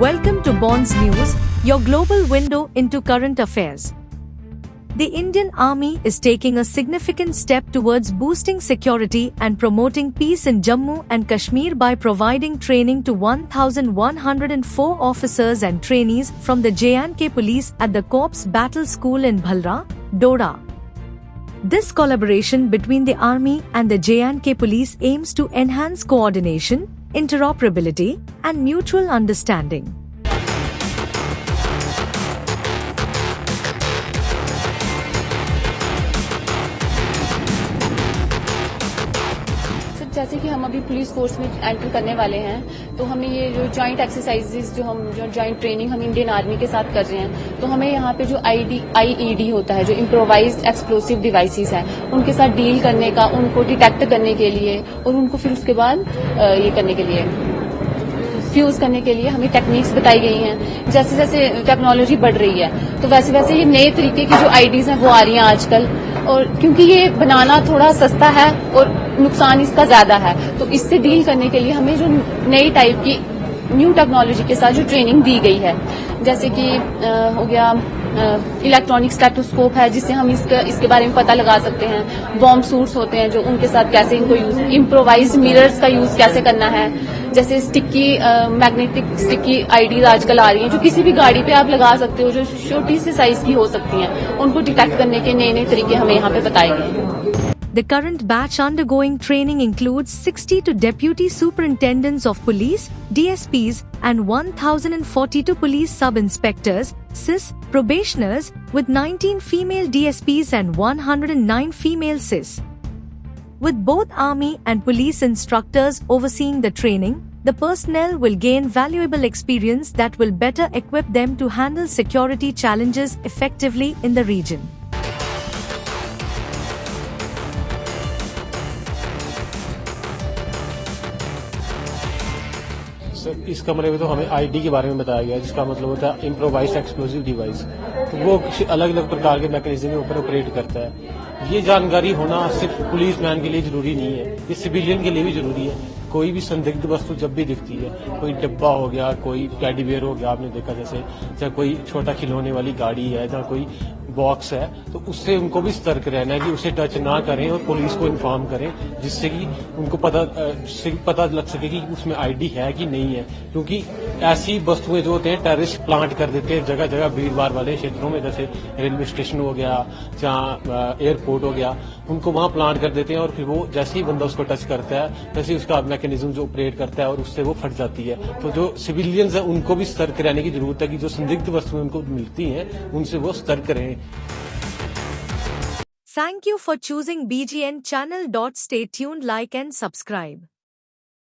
Welcome to Bonds News, your global window into current affairs. The Indian Army is taking a significant step towards boosting security and promoting peace in Jammu and Kashmir by providing training to 1,104 officers and trainees from the J&K Police at the Corps Battle School in Bhalra, Doda. This collaboration between the Army and the J&K Police aims to enhance coordination, interoperability, and mutual understanding. जैसे कि हम अभी police force में enter करने वाले हैं, तो हमें ये जो जॉइंट एक्सरसाइजेस जो जॉइंट ट्रेनिंग हम इंडियन आर्मी के साथ कर रहे हैं, तो हमें यहाँ पे जो आईईडी होता है, जो इम्प्रोवाइज्ड एक्सप्लोसिव डिवाइसेस हैं, उनके साथ डील करने का, उनको डिटेक्ट करने के लिए और उनको फिर उसके बाद ये करने के लिए फ्यूज करने के लिए हमें टेक्निक्स बताई गई हैं। जैसे जैसे टेक्नोलॉजी बढ़ रही है, तो वैसे वैसे ये नए तरीके की जो आईडीज हैं वो आ रही हैं आजकल, और क्योंकि ये बनाना थोड़ा सस्ता है और नुकसान इसका ज्यादा है, तो इससे डील करने के लिए हमें जो नई टाइप की न्यू टेक्नोलॉजी के साथ जो ट्रेनिंग दी गई है, जैसे कि हो गया इलेक्ट्रॉनिक स्टेथोस्कोप है, जिससे हम इसके बारे में पता लगा सकते हैं। बॉम्ब सूट्स होते हैं, जो उनके साथ कैसे इनको यूज, इम्प्रोवाइज्ड मिरर्स का यूज कैसे करना है। जैसे स्टिकी मैग्नेटिक स्टिकी आईडीज आजकल आ रही हैं, जो किसी भी गाड़ी पे आप लगा सकते हो, जो छोटी सी साइज की हो सकती हैं, उनको डिटेक्ट करने के नए नए तरीके हमें यहाँ पे बताए गए हैं। The current batch undergoing training includes 62 deputy superintendents of police, DSPs, and 1,042 police sub-inspectors, CIS, probationers, with 19 female DSPs and 109 female CIS. With both army and police instructors overseeing the training, the personnel will gain valuable experience that will better equip them to handle security challenges effectively in the region. इस कमरे में तो हमें ID के बारे में बताया गया, जिसका मतलब होता है इम्प्रोवाइज्ड एक्सप्लोसिव डिवाइस। तो वो अलग अलग प्रकार के मैकेनिज्म के ऊपर ऑपरेट करता है। ये जानकारी होना सिर्फ पुलिस मैन के लिए जरूरी नहीं है, ये सिविलियन के लिए भी जरूरी है। कोई भी संदिग्ध वस्तु जब भी दिखती है, कोई डब्बा हो गया, कोई टेडी बियर हो गया, आपने देखा जैसे चाहे कोई छोटा खिलौने वाली गाड़ी है, जहाँ कोई बॉक्स है, तो उससे उनको भी सतर्क रहना है कि उसे टच ना करें और पुलिस को इन्फॉर्म करें, जिससे कि उनको पता लग सके कि उसमें आईडी है कि नहीं है। क्योंकि ऐसी वस्तुएं जो होते हैं टेररिस्ट प्लांट कर देते हैं जगह जगह भीड़ भाड़ वाले क्षेत्रों में, जैसे रेलवे स्टेशन हो गया, जहाँ एयरपोर्ट हो गया, उनको वहां प्लांट कर देते हैं, और फिर वो जैसे ही बंदा उसको टच करता है, वैसे ही उसका मैकेनिज्म जो ऑपरेट करता है और उससे वो फट जाती है। तो जो सिविलियंस है उनको भी सतर्क रहने की जरूरत है कि जो संदिग्ध वस्तुएं उनको मिलती हैं उनसे वो सतर्क रहें। Thank you for choosing BGN channel. Stay tuned, like and subscribe.